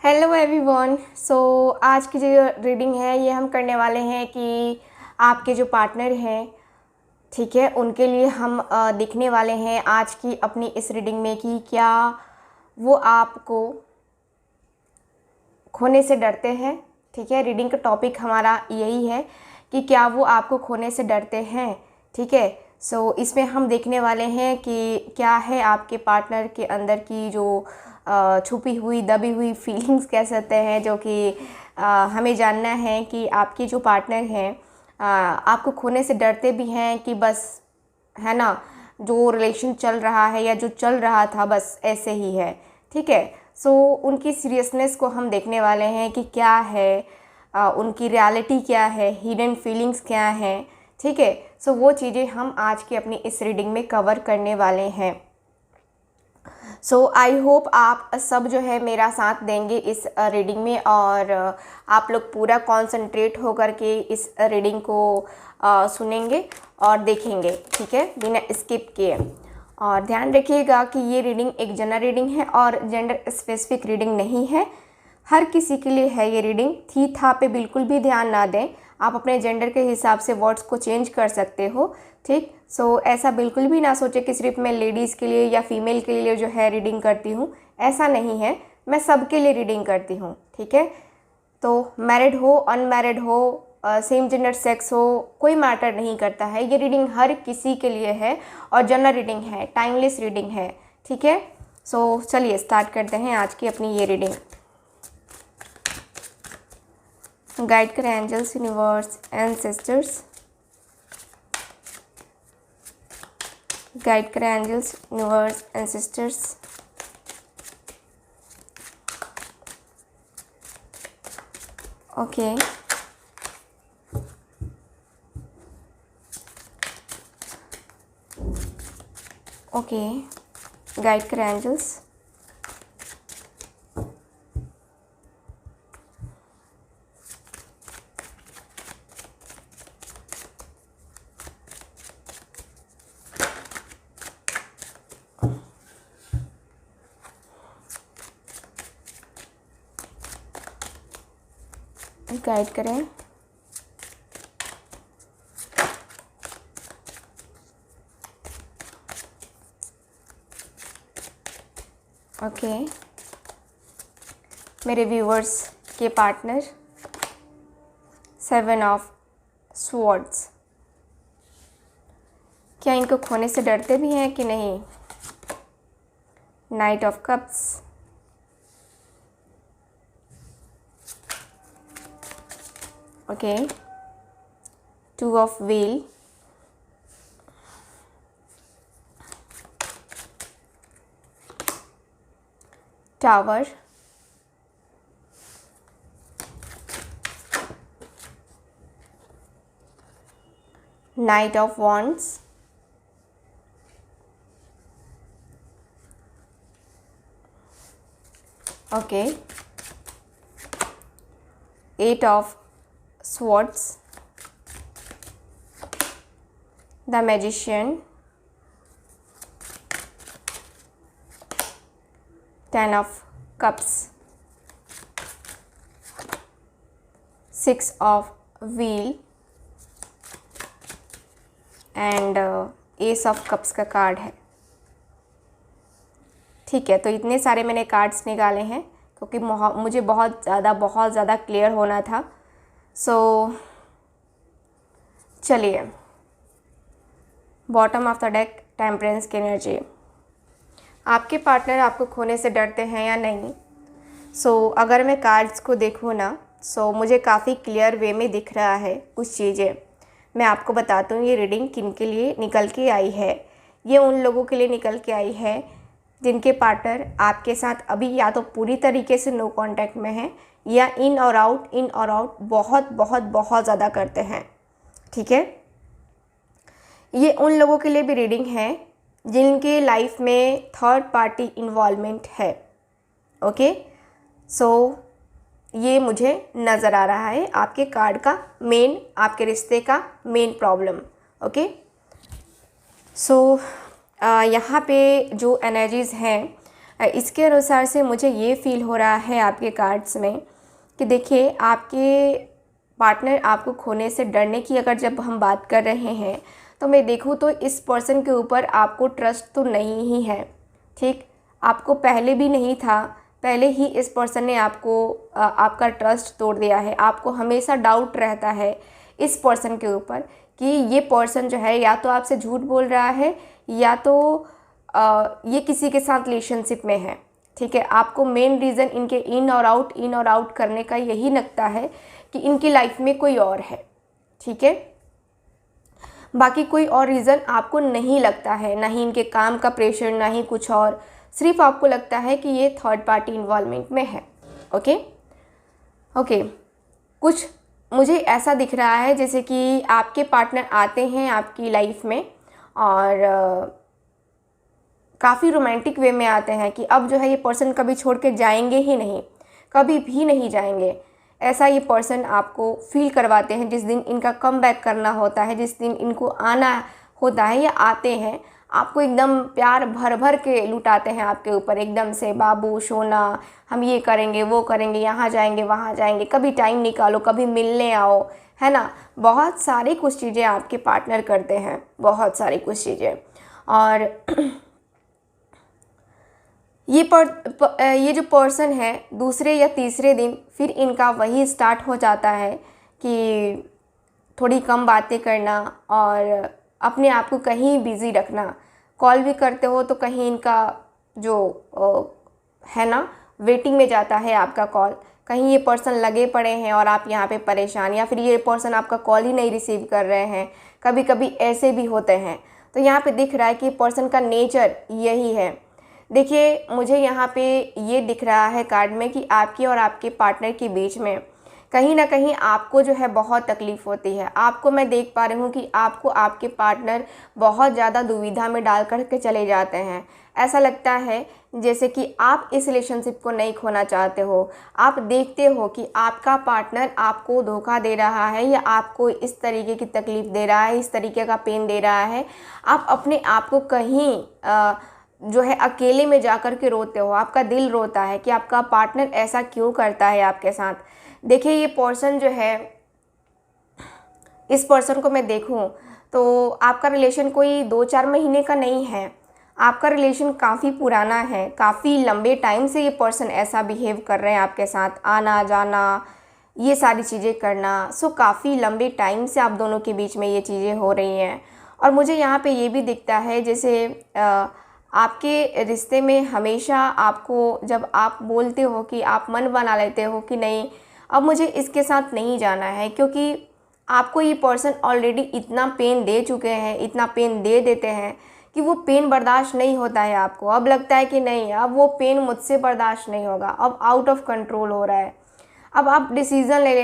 Hello everyone. आज की जो रीडिंग है ये हम करने वाले हैं कि आपके जो पार्टनर हैं, ठीक है, उनके लिए हम देखने वाले हैं आज की अपनी इस रीडिंग में कि क्या वो आपको खोने से डरते हैं। ठीक है, रीडिंग का टॉपिक हमारा यही है कि क्या वो आपको खोने से डरते हैं। ठीक है, इसमें हम देखने वाले हैं कि क्या है आपके पार्टनर के अंदर की जो छुपी हुई दबी हुई फीलिंग्स कह सकते हैं, जो कि हमें जानना है कि आपके जो पार्टनर हैं आपको खोने से डरते भी हैं कि बस, है ना, जो रिलेशन चल रहा है या जो चल रहा था बस ऐसे ही है। ठीक है, उनकी सीरियसनेस को हम देखने वाले हैं कि क्या है, उनकी रियलिटी क्या है, हिडन फीलिंग्स क्या हैं। ठीक है, वो चीज़ें हम आज की अपनी इस रीडिंग में कवर करने वाले हैं। आई होप आप सब जो है मेरा साथ देंगे इस रीडिंग में, और आप लोग पूरा कॉन्सेंट्रेट होकर के इस रीडिंग को सुनेंगे और देखेंगे। ठीक है, बिना स्किप किए। और ध्यान रखिएगा कि ये रीडिंग एक जनरल रीडिंग है और जेंडर स्पेसिफिक रीडिंग नहीं है। हर किसी के लिए है ये रीडिंग। थी था पे बिल्कुल भी ध्यान ना दें। आप अपने जेंडर के हिसाब से वर्ड्स को चेंज कर सकते हो। ठीक, ऐसा बिल्कुल भी ना सोचे कि सिर्फ मैं लेडीज़ के लिए या फीमेल के लिए जो है रीडिंग करती हूँ। ऐसा नहीं है, मैं सबके लिए रीडिंग करती हूँ। ठीक है, तो मैरिड हो, अनमैरिड हो, सेम जेंडर सेक्स हो, कोई मैटर नहीं करता है। ये रीडिंग हर किसी के लिए है और जनरल रीडिंग है, टाइमलेस रीडिंग है। ठीक है, चलिए स्टार्ट करते हैं आज की अपनी ये रीडिंग। गाइड करें एंजल्स, यूनिवर्स, एंसेस्टर्स। गाइड करें angels, universe, ancestors. Okay, okay, guide करें एंजल्स। गाइड करें। ओके, मेरे व्यूअर्स के पार्टनर, 7 ऑफ स्वॉर्ड्स, क्या इनको खोने से डरते भी हैं कि नहीं। Knight of cups, okay, 2 of wheel, tower, knight of wands, okay, 8 of swords, the magician, 10 of cups, 6 of wheel and ace of cups का कार्ड है। ठीक है, तो इतने सारे मैंने कार्ड्स निकाले हैं क्योंकि मुझे बहुत ज़्यादा क्लियर होना था। चलिए, bottom of the deck, temperance की एनर्जी। आपके पार्टनर आपको खोने से डरते हैं या नहीं। अगर मैं कार्ड्स को देखूँ ना, मुझे काफ़ी क्लियर वे में दिख रहा है कुछ चीज़ें। मैं आपको बताती हूँ ये रीडिंग किन के लिए निकल के आई है। ये उन लोगों के लिए निकल के आई है जिनके पार्टनर आपके साथ अभी या तो पूरी तरीके से नो कांटेक्ट में हैं या इन और आउट बहुत ज़्यादा करते हैं। ठीक है, ये उन लोगों के लिए भी रीडिंग है जिनके लाइफ में थर्ड पार्टी इन्वॉल्वमेंट है। ओके, ये मुझे नज़र आ रहा है आपके कार्ड का मेन, आपके रिश्ते का मेन प्रॉब्लम। ओके, यहाँ पे जो एनर्जीज़ हैं इसके अनुसार से मुझे ये फील हो रहा है आपके कार्ड्स में कि देखिए, आपके पार्टनर आपको खोने से डरने की अगर जब हम बात कर रहे हैं तो मैं देखूँ तो इस पर्सन के ऊपर आपको ट्रस्ट तो नहीं ही है। ठीक, आपको पहले भी नहीं था, पहले ही इस पर्सन ने आपका ट्रस्ट तोड़ दिया है। आपको हमेशा डाउट रहता है इस पर्सन के ऊपर कि ये पर्सन जो है या तो आपसे झूठ बोल रहा है या तो ये किसी के साथ रिलेशनशिप में है। ठीक है, आपको मेन रीज़न इनके इन और आउट करने का यही लगता है कि इनकी लाइफ में कोई और है। ठीक है, बाकी कोई और रीज़न आपको नहीं लगता है, ना ही इनके काम का प्रेशर, ना ही कुछ और। सिर्फ आपको लगता है कि ये थर्ड पार्टी इन्वॉल्वमेंट में है। ओके, कुछ मुझे ऐसा दिख रहा है जैसे कि आपके पार्टनर आते हैं आपकी लाइफ में और काफ़ी रोमांटिक वे में आते हैं कि अब जो है ये पर्सन कभी छोड़ के जाएंगे ही नहीं, कभी भी नहीं जाएंगे। ऐसा ये पर्सन आपको फील करवाते हैं। जिस दिन इनका कम बैक करना होता है, जिस दिन इनको आना होता है या आते हैं, आपको एकदम प्यार भर भर के लुटाते हैं आपके ऊपर, एकदम से बाबू सोना, हम ये करेंगे वो करेंगे, यहाँ जाएंगे वहाँ जाएंगे, कभी टाइम निकालो, कभी मिलने आओ, है ना। बहुत सारी कुछ चीज़ें आपके पार्टनर करते हैं, बहुत सारी कुछ चीज़ें। और ये जो पर्सन है दूसरे या तीसरे दिन फिर इनका वही स्टार्ट हो जाता है कि थोड़ी कम बातें करना और अपने आप को कहीं बिज़ी रखना। कॉल भी करते हो तो कहीं इनका जो है ना वेटिंग में जाता है आपका कॉल, कहीं ये पर्सन लगे पड़े हैं और आप यहाँ पे परेशान, या फिर ये पर्सन आपका कॉल ही नहीं रिसीव कर रहे हैं। कभी कभी ऐसे भी होते हैं। तो यहाँ पे दिख रहा है कि पर्सन का नेचर यही है। देखिए, मुझे यहाँ पे ये दिख रहा है कार्ड में कि आपके और आपके पार्टनर के बीच में कहीं ना कहीं आपको जो है बहुत तकलीफ़ होती है। आपको मैं देख पा रही हूँ कि आपको आपके पार्टनर बहुत ज़्यादा दुविधा में डाल कर के चले जाते हैं। ऐसा लगता है जैसे कि आप इस रिलेशनशिप को नहीं खोना चाहते हो। आप देखते हो कि आपका पार्टनर आपको धोखा दे रहा है या आपको इस तरीके की तकलीफ़ दे रहा है, इस तरीके का पेन दे रहा है। आप अपने आप को कहीं जो है अकेले में जाकर के रोते हो। आपका दिल रोता है कि आपका पार्टनर ऐसा क्यों करता है आपके साथ। देखिए, ये पर्सन जो है, इस पर्सन को मैं देखूं तो आपका रिलेशन कोई 2-4 महीने का नहीं है। आपका रिलेशन काफ़ी पुराना है, काफ़ी लंबे टाइम से ये पर्सन ऐसा बिहेव कर रहे हैं आपके साथ, आना जाना, ये सारी चीज़ें करना। सो काफ़ी लंबे टाइम से आप दोनों के बीच में ये चीज़ें हो रही हैं। और मुझे यहाँ पे ये भी दिखता है जैसे आपके रिश्ते में हमेशा आपको, जब आप बोलते हो कि आप मन बना लेते हो कि नहीं अब मुझे इसके साथ नहीं जाना है, क्योंकि आपको ये पर्सन ऑलरेडी इतना पेन दे चुके हैं, इतना पेन दे देते हैं कि वो पेन बर्दाश्त नहीं होता है आपको। अब लगता है कि नहीं, अब वो पेन मुझसे बर्दाश्त नहीं होगा, अब आउट ऑफ कंट्रोल हो रहा है। अब आप डिसीज़न ले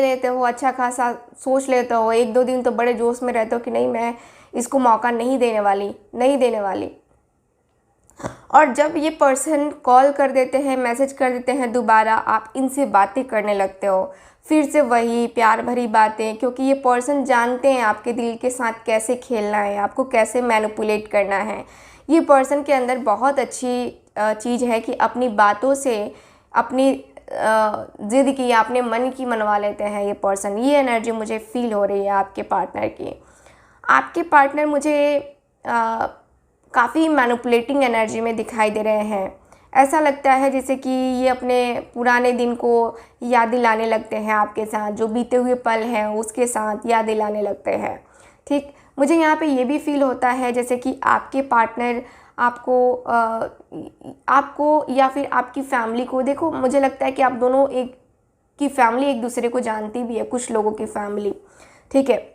लेते हो, अच्छा खासा सोच लेते हो, 1-2 दिन तो बड़े जोश में रहते हो कि नहीं मैं इसको मौका नहीं देने वाली। और जब ये पर्सन कॉल कर देते हैं, मैसेज कर देते हैं दोबारा, आप इनसे बातें करने लगते हो, फिर से वही प्यार भरी बातें, क्योंकि ये पर्सन जानते हैं आपके दिल के साथ कैसे खेलना है, आपको कैसे मैनिपुलेट करना है। ये पर्सन के अंदर बहुत अच्छी चीज़ है कि अपनी बातों से अपनी ज़िद की, अपने मन की मनवा लेते हैं ये पर्सन। ये एनर्जी मुझे फील हो रही है आपके पार्टनर की। आपके पार्टनर मुझे काफ़ी मैनिपुलेटिंग एनर्जी में दिखाई दे रहे हैं। ऐसा लगता है जैसे कि ये अपने पुराने दिन को याद दिलाने लगते हैं आपके साथ, जो बीते हुए पल हैं उसके साथ याद दिलाने लगते हैं। ठीक, मुझे यहाँ पे ये भी फील होता है जैसे कि आपके पार्टनर आपको या फिर आपकी फैमिली को, देखो मुझे लगता है कि आप दोनों की फैमिली एक दूसरे को जानती भी है, कुछ लोगों की फैमिली। ठीक है,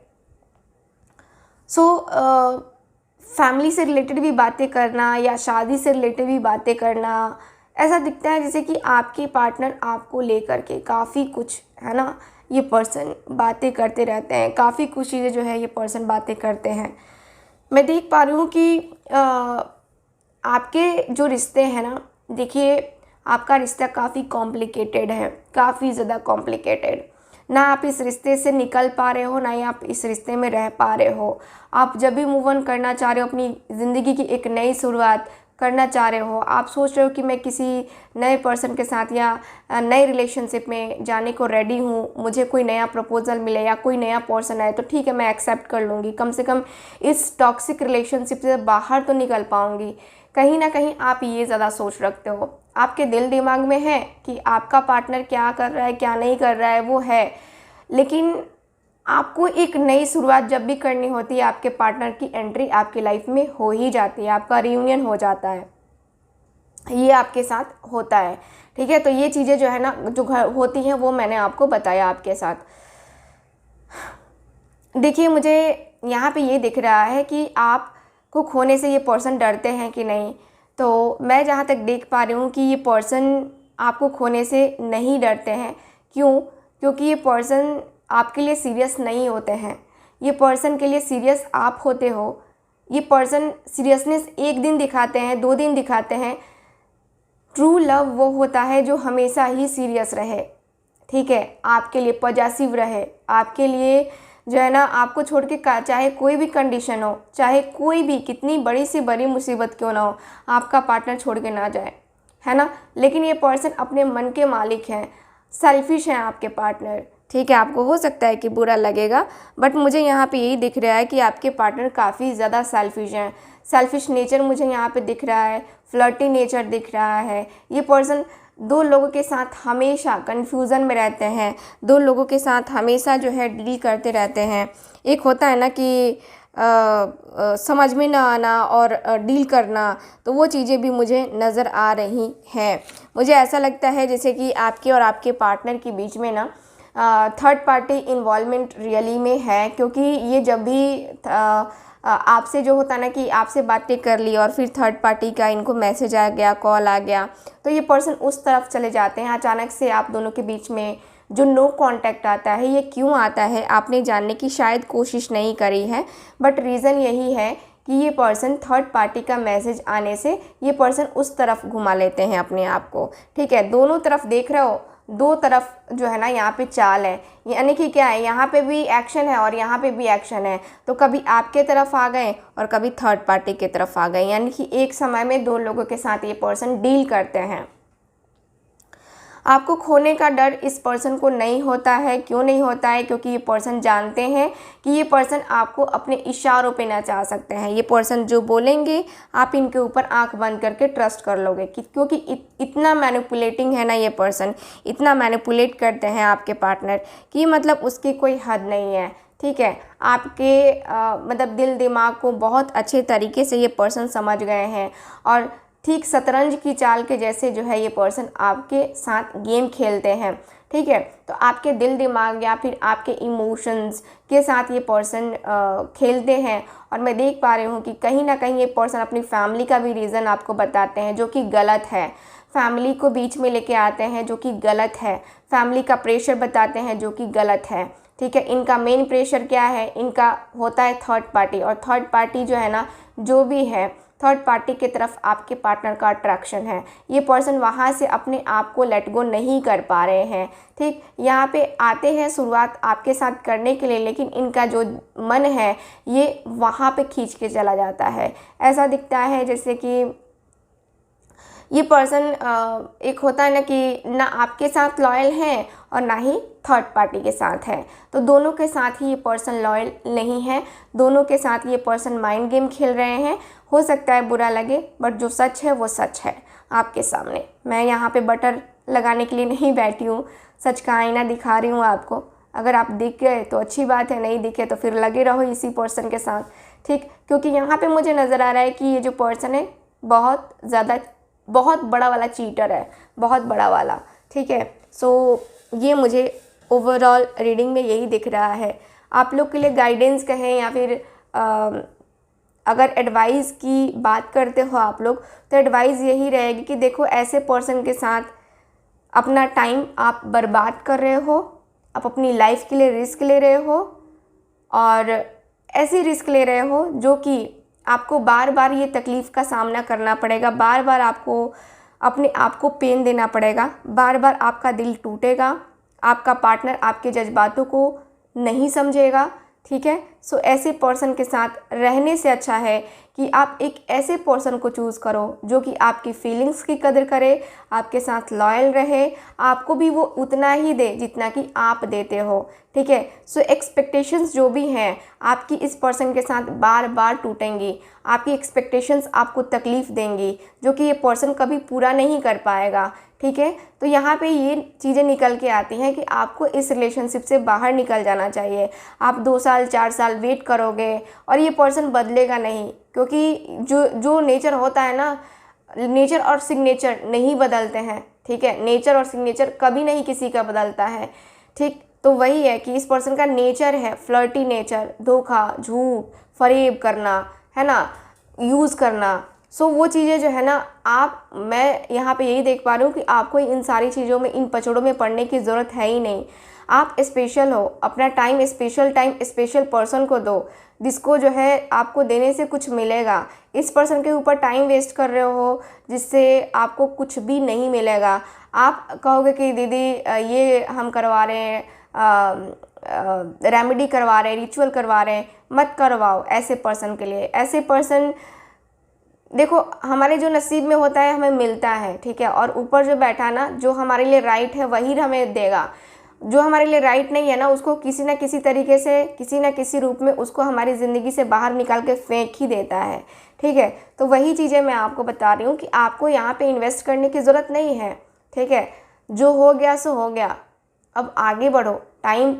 सो फैमिली से रिलेटेड भी बातें करना या शादी से रिलेटेड भी बातें करना, ऐसा दिखता है जैसे कि आपके पार्टनर आपको लेकर के काफ़ी कुछ, है ना, ये पर्सन बातें करते रहते हैं। काफ़ी कुछ चीज़ें जो है ये पर्सन बातें करते हैं। मैं देख पा रही हूँ कि आपके जो रिश्ते हैं ना, देखिए आपका रिश्ता काफ़ी कॉम्प्लिकेटेड है, काफ़ी ज़्यादा कॉम्प्लिकेटेड। ना आप इस रिश्ते से निकल पा रहे हो, ना ही आप इस रिश्ते में रह पा रहे हो। आप जब भी मूव ऑन करना चाह रहे हो, अपनी ज़िंदगी की एक नई शुरुआत करना चाह रहे हो, आप सोच रहे हो कि मैं किसी नए पर्सन के साथ या नए रिलेशनशिप में जाने को रेडी हूँ, मुझे कोई नया प्रपोजल मिले या कोई नया पर्सन आए तो ठीक है, मैं एक्सेप्ट कर लूँगी, कम से कम इस टॉक्सिक रिलेशनशिप से बाहर तो निकल पाऊँगी। कहीं ना कहीं आप ये ज़्यादा सोच रखते हो। आपके दिल दिमाग में है कि आपका पार्टनर क्या कर रहा है क्या नहीं कर रहा है वो है, लेकिन आपको एक नई शुरुआत जब भी करनी होती है, आपके पार्टनर की एंट्री आपकी लाइफ में हो ही जाती है, आपका रियूनियन हो जाता है, ये आपके साथ होता है। ठीक है, तो ये चीज़ें जो है ना जो होती हैं वो मैंने आपको बताया आपके साथ। देखिए, मुझे यहाँ पे ये दिख रहा है कि आपको खोने से ये पर्सन डरते हैं कि नहीं, तो मैं जहाँ तक देख पा रही हूँ कि ये पर्सन आपको खोने से नहीं डरते हैं। क्यों? क्योंकि ये पर्सन आपके लिए सीरियस नहीं होते हैं, ये पर्सन के लिए सीरियस आप होते हो। ये पर्सन सीरियसनेस एक दिन दिखाते हैं, 2 दिन दिखाते हैं। ट्रू लव वो होता है जो हमेशा ही सीरियस रहे, ठीक है, आपके लिए पॉजिटिव रहे, आपके लिए जो है ना आपको छोड़ के चाहे कोई भी कंडीशन हो, चाहे कोई भी कितनी बड़ी से बड़ी मुसीबत क्यों ना हो, आपका पार्टनर छोड़ के ना जाए, है ना। लेकिन ये पर्सन अपने मन के मालिक हैं, सेल्फिश हैं आपके पार्टनर। ठीक है, आपको हो सकता है कि बुरा लगेगा, बट मुझे यहाँ पे यही दिख रहा है कि आपके पार्टनर काफ़ी ज़्यादा सेल्फिश हैं। सेल्फिश नेचर मुझे यहाँ पे दिख रहा है, फ्लर्टी नेचर दिख रहा है। ये पर्सन 2 लोगों के साथ हमेशा कन्फ्यूज़न में रहते हैं, 2 लोगों के साथ हमेशा जो है डील करते रहते हैं। एक होता है ना कि समझ में ना आना और डील करना, तो वो चीज़ें भी मुझे नज़र आ रही हैं। मुझे ऐसा लगता है जैसे कि आपके और आपके पार्टनर के बीच में ना थर्ड पार्टी इन्वॉल्वमेंट रियली में है, क्योंकि ये जब भी आपसे जो होता है ना कि आपसे बातें कर ली और फिर थर्ड पार्टी का इनको मैसेज आ गया, कॉल आ गया, तो ये पर्सन उस तरफ चले जाते हैं। अचानक से आप दोनों के बीच में जो नो कांटेक्ट आता है, ये क्यों आता है आपने जानने की शायद कोशिश नहीं करी है, बट रीज़न यही है कि ये पर्सन थर्ड पार्टी का मैसेज आने से ये पर्सन उस तरफ घुमा लेते हैं अपने आप को। ठीक है, दोनों तरफ देख रहे हो, 2 तरफ जो है ना यहाँ पे चाल है, यानी कि क्या है, यहाँ पे भी एक्शन है और यहाँ पे भी एक्शन है। तो कभी आपके तरफ आ गए और कभी थर्ड पार्टी की तरफ आ गए, यानी कि एक समय में 2 लोगों के साथ ये पर्सन डील करते हैं। आपको खोने का डर इस पर्सन को नहीं होता है। क्यों नहीं होता है? क्योंकि ये पर्सन जानते हैं कि ये पर्सन आपको अपने इशारों पे नचा सकते हैं। ये पर्सन जो बोलेंगे आप इनके ऊपर आंख बंद करके ट्रस्ट कर लोगे, क्योंकि इतना मैनिपुलेटिंग है ना ये पर्सन, इतना मैनिपुलेट करते हैं आपके पार्टनर कि मतलब उसकी कोई हद नहीं है। ठीक है, आपके मतलब दिल दिमाग को बहुत अच्छे तरीके से ये पर्सन समझ गए हैं और ठीक शतरंज की चाल के जैसे जो है ये पर्सन आपके साथ गेम खेलते हैं। ठीक है, तो आपके दिल दिमाग या फिर आपके इमोशंस के साथ ये पर्सन खेलते हैं। और मैं देख पा रही हूँ कि कहीं ना कहीं ये पर्सन अपनी फैमिली का भी रीज़न आपको बताते हैं, जो कि गलत है। फैमिली को बीच में लेके आते हैं, जो कि गलत है। फैमिली का प्रेशर बताते हैं, जो कि गलत है। ठीक है, इनका मेन प्रेशर क्या है? इनका होता है थर्ड पार्टी, और थर्ड पार्टी जो है ना, जो भी है, थर्ड पार्टी की तरफ आपके पार्टनर का अट्रैक्शन है। ये पर्सन वहाँ से अपने आप को लेट गो नहीं कर पा रहे हैं। ठीक, यहाँ पे आते हैं शुरुआत आपके साथ करने के लिए, लेकिन इनका जो मन है ये वहाँ पे खींच के चला जाता है। ऐसा दिखता है जैसे कि ये पर्सन एक होता है ना कि ना आपके साथ लॉयल है और ना ही थर्ड पार्टी के साथ है, तो दोनों के साथ ही ये पर्सन लॉयल नहीं है। दोनों के साथ ये पर्सन माइंड गेम खेल रहे हैं। हो सकता है बुरा लगे, बट जो सच है वो सच है आपके सामने। मैं यहाँ पे बटर लगाने के लिए नहीं बैठी हूँ, सच का आईना दिखा रही हूँ आपको। अगर आप दिख गए तो अच्छी बात है, नहीं दिखे तो फिर लगे रहो इसी पर्सन के साथ। ठीक, क्योंकि यहाँ पे मुझे नज़र आ रहा है कि ये जो पर्सन है बहुत बड़ा वाला चीटर है, बहुत बड़ा वाला। ठीक है, सो ये मुझे ओवरऑल रीडिंग में यही दिख रहा है। आप लोग के लिए गाइडेंस कहें या फिर अगर एडवाइस की बात करते हो आप लोग, तो एडवाइस यही रहेगी कि देखो, ऐसे पर्सन के साथ अपना टाइम आप बर्बाद कर रहे हो, आप अपनी लाइफ के लिए रिस्क ले रहे हो, और ऐसी रिस्क ले रहे हो जो कि आपको बार बार ये तकलीफ़ का सामना करना पड़ेगा, बार बार आपको अपने आप को पेन देना पड़ेगा, बार बार आपका दिल टूटेगा, आपका पार्टनर आपके जज्बातों को नहीं समझेगा। ठीक है, सो ऐसे पर्सन के साथ रहने से अच्छा है कि आप एक ऐसे पर्सन को चूज़ करो जो कि आपकी फीलिंग्स की कदर करे, आपके साथ लॉयल रहे, आपको भी वो उतना ही दे जितना कि आप देते हो, ठीक है। सो एक्सपेक्टेशंस जो भी हैं आपकी इस पर्सन के साथ बार बार टूटेंगी, आपकी एक्सपेक्टेशंस आपको तकलीफ़ देंगी जो कि ये पर्सन कभी पूरा नहीं कर पाएगा, ठीक है। तो यहाँ पे ये चीज़ें निकल के आती हैं कि आपको इस रिलेशनशिप से बाहर निकल जाना चाहिए। आप 2 साल 4 साल वेट करोगे और ये पर्सन बदलेगा नहीं, क्योंकि जो नेचर होता है ना, नेचर और सिग्नेचर नहीं बदलते हैं, ठीक है। नेचर और सिग्नेचर कभी नहीं किसी का बदलता है, ठीक। तो वही है कि इस पर्सन का नेचर है फ्लर्टी नेचर, धोखा, झूठ, फरेब करना, है ना, यूज़ करना। सो वो चीज़ें जो है ना, मैं यहाँ पे यही देख पा रही हूँ कि आपको इन सारी चीज़ों में, इन पचड़ों में पड़ने की ज़रूरत है ही नहीं। आप स्पेशल हो, अपना टाइम स्पेशल पर्सन को दो, जिसको जो है आपको देने से कुछ मिलेगा। इस पर्सन के ऊपर टाइम वेस्ट कर रहे हो जिससे आपको कुछ भी नहीं मिलेगा। आप कहोगे कि दीदी ये हम करवा रहे हैं, रेमेडी करवा रहे हैं, रिचुअल करवा रहे हैं, मत करवाओ ऐसे पर्सन के लिए। ऐसे पर्सन, देखो, हमारे जो नसीब में होता है हमें मिलता है, ठीक है। और ऊपर जो बैठा ना, जो हमारे लिए राइट है वही हमें देगा। जो हमारे लिए राइट नहीं है ना, उसको किसी ना किसी तरीके से, किसी ना किसी रूप में उसको हमारी ज़िंदगी से बाहर निकाल के फेंक ही देता है, ठीक है। तो वही चीज़ें मैं आपको बता रही हूँ कि आपको यहाँ पे इन्वेस्ट करने की ज़रूरत नहीं है, ठीक है। जो हो गया सो हो गया, अब आगे बढ़ो। टाइम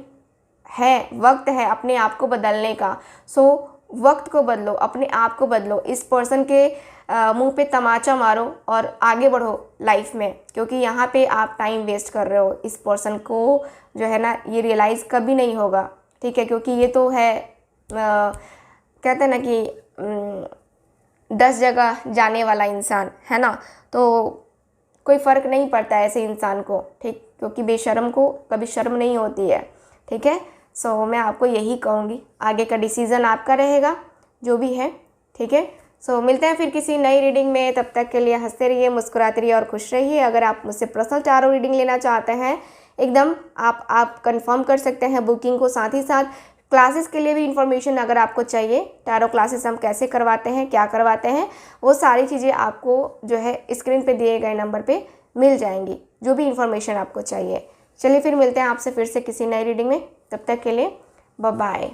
है, वक्त है अपने आप को बदलने का। सो वक्त को बदलो, अपने आप को बदलो, इस पर्सन के मुंह पे तमाचा मारो और आगे बढ़ो लाइफ में, क्योंकि यहाँ पे आप टाइम वेस्ट कर रहे हो। इस पर्सन को जो है ना, ये रियलाइज़ कभी नहीं होगा, ठीक है, क्योंकि ये तो है, कहते हैं ना कि 10 जगह जाने वाला इंसान, है ना। तो कोई फ़र्क नहीं पड़ता ऐसे इंसान को, ठीक, क्योंकि बेशर्म को कभी शर्म नहीं होती है, ठीक है। सो मैं आपको यही कहूँगी, आगे का डिसीज़न आपका रहेगा जो भी है, ठीक है। सो मिलते हैं फिर किसी नई रीडिंग में। तब तक के लिए हंसते रहिए, मुस्कुराते रहिए और खुश रहिए। अगर आप मुझसे पर्सनल टारो रीडिंग लेना चाहते हैं, एकदम आप कंफर्म कर सकते हैं बुकिंग को। साथ ही साथ क्लासेस के लिए भी इंफॉर्मेशन अगर आपको चाहिए, टारो क्लासेस हम कैसे करवाते हैं, क्या करवाते हैं, वो सारी चीज़ें आपको जो है स्क्रीन पे दिए गए नंबर पे मिल जाएंगी, जो भी इंफॉर्मेशन आपको चाहिए। चलिए फिर मिलते हैं आपसे फिर से किसी नई रीडिंग में। तब तक के लिए बाय बाय।